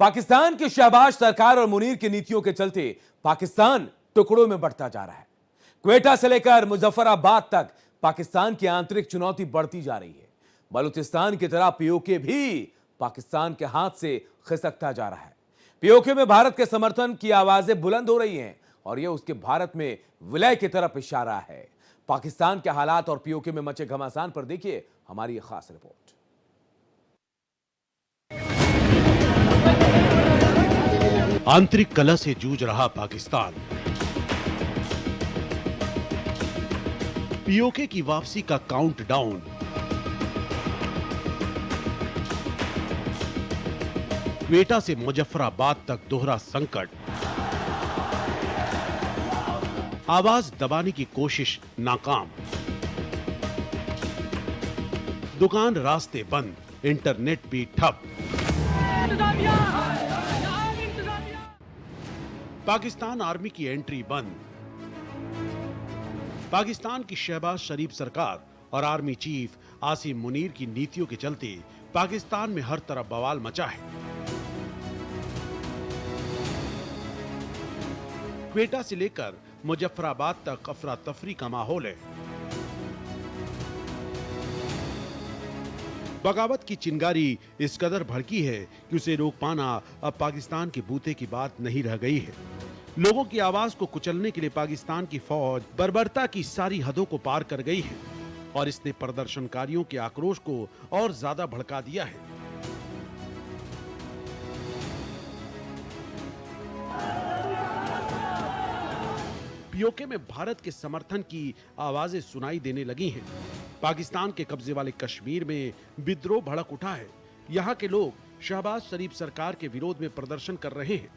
पाकिस्तान की शहबाज सरकार और मुनीर की नीतियों के चलते पाकिस्तान टुकड़ों में बढ़ता जा रहा है। क्वेटा से लेकर मुजफ्फराबाद तक पाकिस्तान की आंतरिक चुनौती बढ़ती जा रही है। बलूचिस्तान की तरह पीओके भी पाकिस्तान के हाथ से खिसकता जा रहा है। पीओके में भारत के समर्थन की आवाजें बुलंद हो रही हैं और यह उसके भारत में विलय की तरफ इशारा है। पाकिस्तान के हालात और पीओके में मचे घमासान पर देखिए हमारी यह खास रिपोर्ट। आंतरिक कलह से जूझ रहा पाकिस्तान। पीओके की वापसी का काउंटडाउन। क्वेटा से मुजफ्फराबाद तक दोहरा संकट। आवाज दबाने की कोशिश नाकाम। दुकान रास्ते बंद, इंटरनेट भी ठप। पाकिस्तान आर्मी की एंट्री बंद। पाकिस्तान की शहबाज शरीफ सरकार और आर्मी चीफ आसिम मुनीर की नीतियों के चलते पाकिस्तान में हर तरफ बवाल मचा है। क्वेटा से लेकर मुजफ्फराबाद तक अफरा तफरी का माहौल है। बगावत की चिंगारी इस कदर भड़की है कि उसे रोक पाना अब पाकिस्तान के बूते की बात नहीं रह गई है। लोगों की आवाज को कुचलने के लिए पाकिस्तान की फौज बर्बरता की सारी हदों को पार कर गई है और इसने प्रदर्शनकारियों के आक्रोश को और ज्यादा भड़का दिया है। पीओके में भारत के समर्थन की आवाजें सुनाई देने लगी हैं। पाकिस्तान के कब्जे वाले कश्मीर में विद्रोह भड़क उठा है। यहाँ के लोग शहबाज शरीफ सरकार के विरोध में प्रदर्शन कर रहे हैं।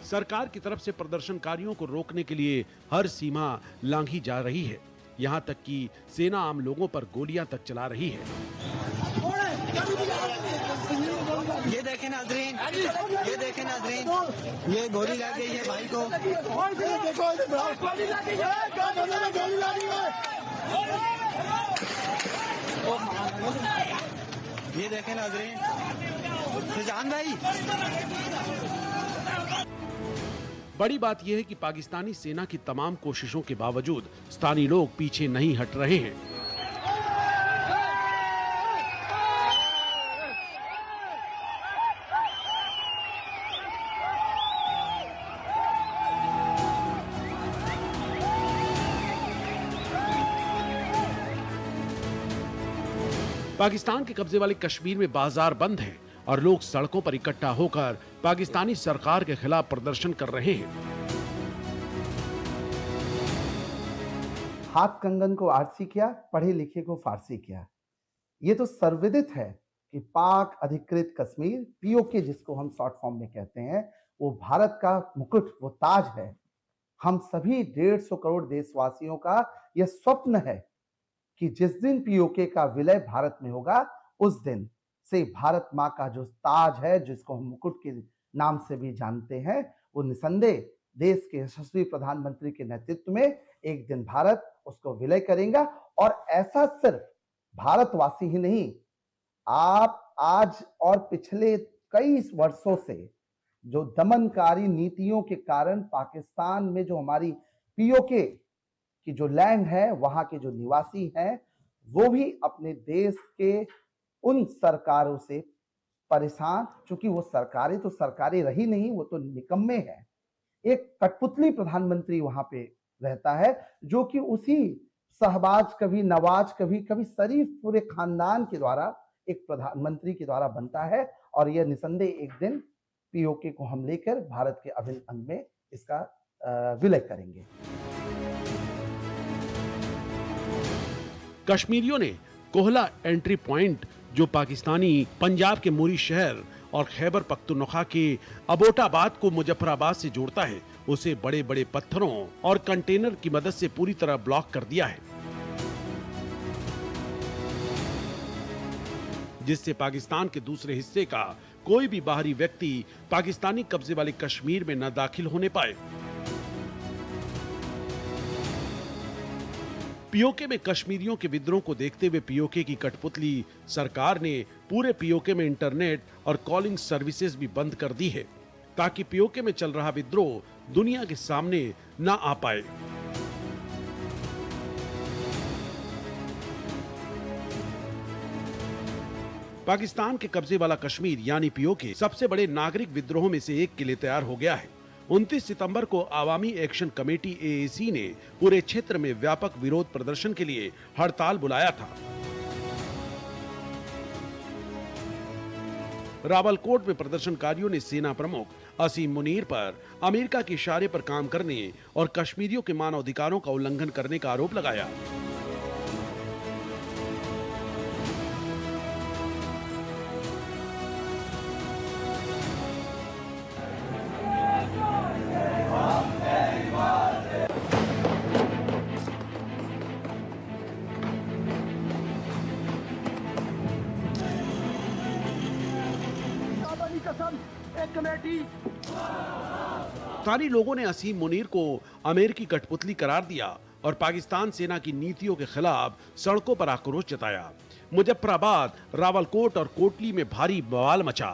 सरकार की तरफ से प्रदर्शनकारियों को रोकने के लिए हर सीमा लांघी जा रही है। यहाँ तक कि सेना आम लोगों पर गोलियां तक चला रही है। ये देखें नाज़रीन, ये गोली लग गई है भाई को। ये देखें नाज़रीन, सुजान भाई। बड़ी बात यह है कि पाकिस्तानी सेना की तमाम कोशिशों के बावजूद स्थानीय लोग पीछे नहीं हट रहे हैं। पाकिस्तान के कब्जे वाले कश्मीर में बाजार बंद हैं और लोग सड़कों पर इकट्ठा होकर पाकिस्तानी सरकार के खिलाफ प्रदर्शन कर रहे हैं। हाथ कंगन को आरसी किया, पढ़े लिखे को फारसी किया। ये तो सर्वविदित है कि पाक अधिकृत कश्मीर, पीओके जिसको हम शॉर्ट फॉर्म में कहते हैं, वो भारत का मुकुट, वो ताज है। हम सभी 150 करोड़ देशवासियों का यह स्वप्न है कि जिस दिन पीओके का विलय भारत में होगा, उस दिन से भारत माँ का जो ताज है, जिसको हम मुकुट के नाम से भी जानते हैं, वो निसंदेह देश के यशस्वी प्रधानमंत्री के नेतृत्व में एक दिन भारत उसको विलय करेगा। और ऐसा सिर्फ भारतवासी ही नहीं, आप आज और पिछले कई वर्षों से जो दमनकारी नीतियों के कारण पाकिस्तान में जो हमारी पीओके कि जो लैंड है, वहां के जो निवासी हैं, वो भी अपने देश के उन सरकारों से परेशान, चूंकि वो सरकारें तो सरकारें रही नहीं, वो तो निकम्मे हैं। एक कठपुतली प्रधानमंत्री वहां पे रहता है, जो कि उसी शहबाज कभी नवाज कभी शरीफ पूरे खानदान के द्वारा एक प्रधानमंत्री के द्वारा बनता है। और यह निसंदेह एक दिन पीओके को हम लेकर भारत के अभिन्न अंग में इसका विलय करेंगे। कश्मीरियों ने कोहला एंट्री पॉइंट, जो पाकिस्तानी पंजाब के मुरी शहर और खैबर पख्तूनख्वा के अबोटाबाद को मुजफ्फराबाद से जोड़ता है, उसे बड़े बड़े पत्थरों और कंटेनर की मदद से पूरी तरह ब्लॉक कर दिया है, जिससे पाकिस्तान के दूसरे हिस्से का कोई भी बाहरी व्यक्ति पाकिस्तानी कब्जे वाले कश्मीर में न दाखिल होने पाए। पीओके में कश्मीरियों के विद्रोह को देखते हुए पीओके की कठपुतली सरकार ने पूरे पीओके में इंटरनेट और कॉलिंग सर्विसेज भी बंद कर दी है, ताकि पीओके में चल रहा विद्रोह दुनिया के सामने ना आ पाए। पाकिस्तान के कब्जे वाला कश्मीर यानी पीओके सबसे बड़े नागरिक विद्रोहों में से एक के लिए तैयार हो गया है। 29 सितंबर को आवामी एक्शन कमेटी एएसी ने पूरे क्षेत्र में व्यापक विरोध प्रदर्शन के लिए हड़ताल बुलाया था। रावलकोट में प्रदर्शनकारियों ने सेना प्रमुख असीम मुनीर पर अमेरिका के इशारे पर काम करने और कश्मीरियों के मानवाधिकारों का उल्लंघन करने का आरोप लगाया। स्थानीय लोगों ने असीम मुनीर को अमेरिकी कठपुतली करार दिया और पाकिस्तान सेना की नीतियों के खिलाफ सड़कों पर आक्रोश जताया। मुजफ्फराबाद, रावलकोट और कोटली में भारी बवाल मचा।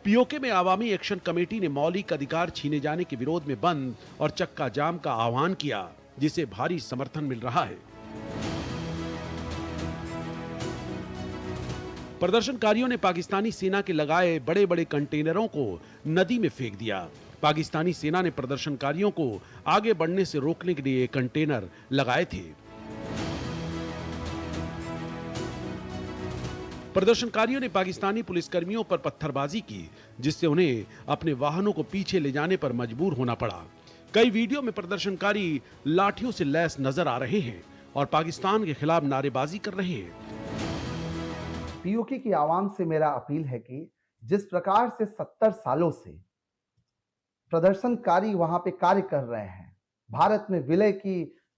पीओके में आवामी एक्शन कमेटी ने मौलिक अधिकार छीने जाने के विरोध में बंद और चक्का जाम का आह्वान किया, जिसे भारी समर्थन मिल रहा है। प्रदर्शनकारियों ने पाकिस्तानी सेना के लगाए बड़े बड़े कंटेनरों को नदी में फेंक दिया। पाकिस्तानी सेना ने प्रदर्शनकारियों को आगे बढ़ने से रोकने के लिए कंटेनर लगाए थे। प्रदर्शनकारियों ने पाकिस्तानी पुलिसकर्मियों पर पत्थरबाजी की, जिससे उन्हें अपने वाहनों को पीछे ले जाने पर मजबूर होना पड़ा। कई वीडियो में प्रदर्शनकारी लाठियों से लैस नजर आ रहे हैं और पाकिस्तान के खिलाफ नारेबाजी कर रहे हैं। पीओके की आवाम से मेरा अपील है कि जिस प्रकार से 70 सालों से प्रदर्शनकारी वहां पे कार्य कर रहे हैं, भारत में विलय की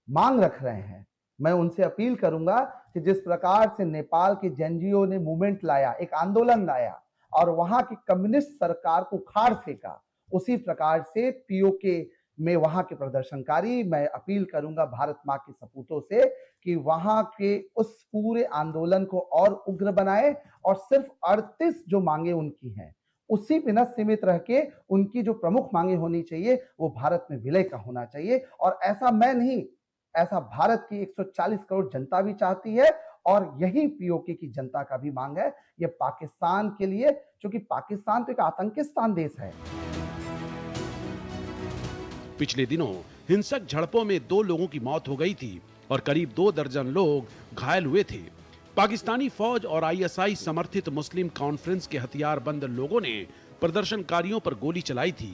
मांग रख रहे हैं, मैं उनसे अपील करूंगा कि जिस प्रकार से नेपाल के जेएनजीओ ने मूवमेंट लाया, एक आंदोलन लाया और वहां की कम्युनिस्ट सरकार को खाड़ फेंका, उसी प्रकार से पीओके में वहां के प्रदर्शनकारी, मैं अपील करूंगा भारत मां के सपूतों से कि वहां के उस पूरे आंदोलन को और उग्र बनाए और सिर्फ 38 जो मांगे उनकी हैं उसी पे न सीमित रह के उनकी जो प्रमुख मांगे होनी चाहिए वो भारत में विलय का होना चाहिए। और ऐसा मैं नहीं, ऐसा भारत की 140 करोड़ जनता भी चाहती है और यही पीओके की जनता का भी मांग है। ये पाकिस्तान के लिए, क्योंकि पाकिस्तान तो एक आतंकिस्तान देश है। पिछले दिनों हिंसक झड़पों में 2 लोगों की मौत हो गई थी और करीब 2 दर्जन लोग घायल हुए थे। पाकिस्तानी फौज और आईएसआई समर्थित मुस्लिम कॉन्फ्रेंस के हथियारबंद लोगों ने प्रदर्शनकारियों पर गोली चलाई थी।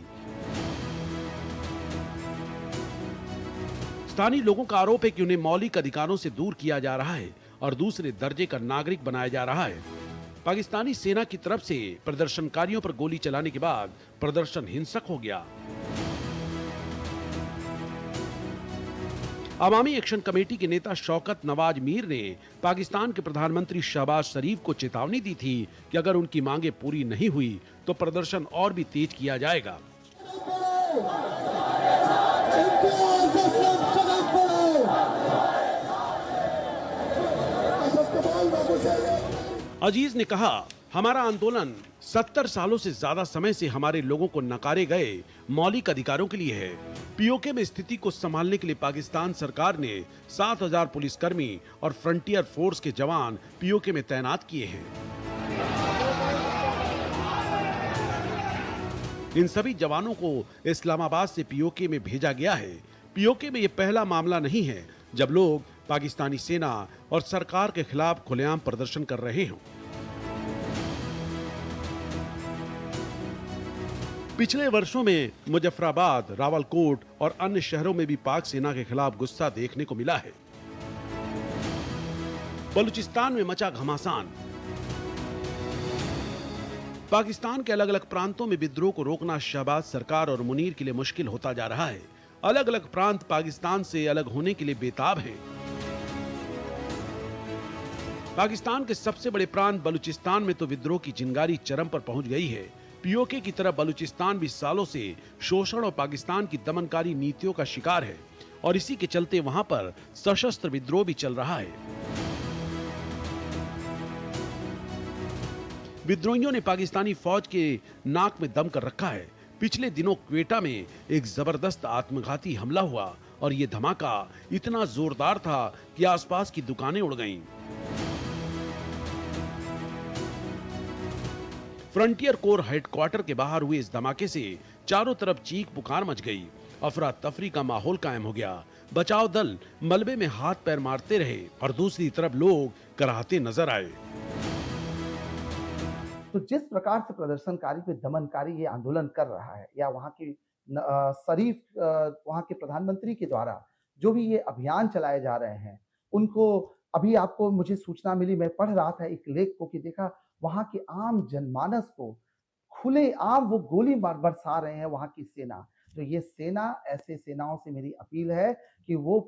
स्थानीय लोगों का आरोप है कि उन्हें मौलिक अधिकारों से दूर किया जा रहा है और दूसरे दर्जे का नागरिक बनाया जा रहा है। पाकिस्तानी सेना की तरफ से प्रदर्शनकारियों पर गोली चलाने के बाद प्रदर्शन हिंसक हो गया। अवामी एक्शन कमेटी के नेता शौकत नवाज मीर ने पाकिस्तान के प्रधानमंत्री शहबाज शरीफ को चेतावनी दी थी कि अगर उनकी मांगे पूरी नहीं हुई तो प्रदर्शन और भी तेज किया जाएगा। अजीज ने कहा, हमारा आंदोलन 70 सालों से ज्यादा समय से हमारे लोगों को नकारे गए मौलिक अधिकारों के लिए है। पीओके में स्थिति को संभालने के लिए पाकिस्तान सरकार ने 7000 पुलिसकर्मी और फ्रंटियर फोर्स के जवान पीओके में तैनात किए हैं। इन सभी जवानों को इस्लामाबाद से पीओके में भेजा गया है। पीओके में यह पहला मामला नहीं है जब लोग पाकिस्तानी सेना और सरकार के खिलाफ खुलेआम प्रदर्शन कर रहे हों। पिछले वर्षों में मुजफ्फराबाद, रावलकोट और अन्य शहरों में भी पाक सेना के खिलाफ गुस्सा देखने को मिला है। बलूचिस्तान में मचा घमासान। पाकिस्तान के अलग अलग प्रांतों में विद्रोह को रोकना शहबाज सरकार और मुनीर के लिए मुश्किल होता जा रहा है। अलग अलग प्रांत पाकिस्तान से अलग होने के लिए बेताब हैं। पाकिस्तान के सबसे बड़े प्रांत बलूचिस्तान में तो विद्रोह की चिंगारी चरम पर पहुंच गई है। पीओके की तरफ बलूचिस्तान भी सालों से शोषण और पाकिस्तान की दमनकारी नीतियों का शिकार है और इसी के चलते वहां पर सशस्त्र विद्रोह भी चल रहा है। विद्रोहियों ने पाकिस्तानी फौज के नाक में दम कर रखा है। पिछले दिनों क्वेटा में एक जबरदस्त आत्मघाती हमला हुआ और ये धमाका इतना जोरदार था कि आसपास की दुकानें उड़ गईं। फ्रंटियर कोर हेडक्वार्टर के बाहर हुए इस धमाके से चारों तरफ चीख पुकार मच गई। अफरा तफरी का माहौल कायम हो गया। बचाव दल मलबे में हाथ पैर मारते रहे और दूसरी तरफ लोग कराहते नजर आए। तो जिस प्रकार से प्रदर्शनकारी पे दमनकारी ये आंदोलन कर रहा है, या वहाँ की वहाँ के प्रधानमंत्री के द्वारा जो भी ये अभियान चलाए जा रहे हैं, उनको अभी आपको मुझे सूचना मिली, मैं पढ़ रहा था एक लेख को, कि देखा वहाँ के आम जनमानस को खुलेआम वो गोली बरसा रहे हैं वहाँ की सेना। तो ये सेना, ऐसे सेनाओं से मेरी अपील है कि वो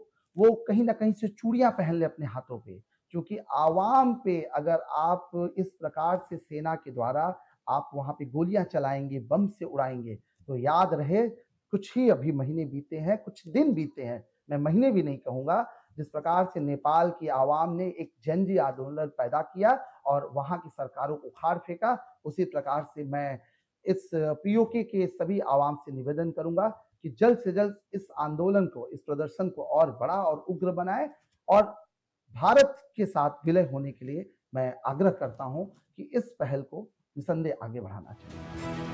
कहीं ना कहीं से चूड़ियां पहन ले अपने हाथों पे, क्योंकि आवाम पे अगर आप इस प्रकार से सेना के द्वारा आप वहां पे गोलियां चलाएंगे, बम से उड़ाएंगे, तो याद रहे कुछ ही अभी महीने बीते हैं, कुछ दिन बीते हैं, मैं महीने भी नहीं कहूंगा, जिस प्रकार से नेपाल की आवाम ने एक जनजी आंदोलन पैदा किया और वहां की सरकारों को उखाड़ फेंका, उसी प्रकार से मैं इस पीओके के सभी आवाम से निवेदन करूंगा कि जल्द से जल्द इस आंदोलन को, इस प्रदर्शन को और बड़ा और उग्र बनाए, और भारत के साथ विलय होने के लिए मैं आग्रह करता हूं कि इस पहल को निसंदेह आगे बढ़ाना चाहिए।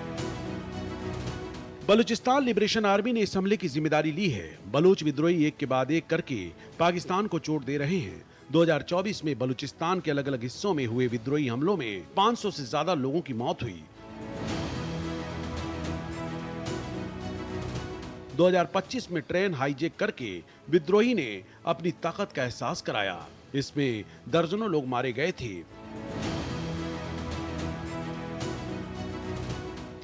बलूचिस्तान लिबरेशन आर्मी ने इस हमले की जिम्मेदारी ली है। बलूच विद्रोही एक के बाद एक करके पाकिस्तान को चोट दे रहे हैं। 2024 में बलूचिस्तान के अलग अलग हिस्सों में हुए विद्रोही हमलों में 500 से ज्यादा लोगों की मौत हुई। 2025 में ट्रेन हाईजैक करके विद्रोही ने अपनी ताकत का एहसास कराया। इसमें दर्जनों लोग मारे गए थे।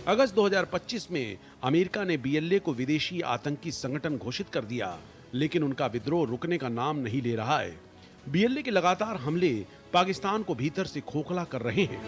अगस्त 2025 में अमेरिका ने बीएलए को विदेशी आतंकी संगठन घोषित कर दिया, लेकिन उनका विद्रोह रुकने का नाम नहीं ले रहा है। बीएलए के लगातार हमले पाकिस्तान को भीतर से खोखला कर रहे हैं।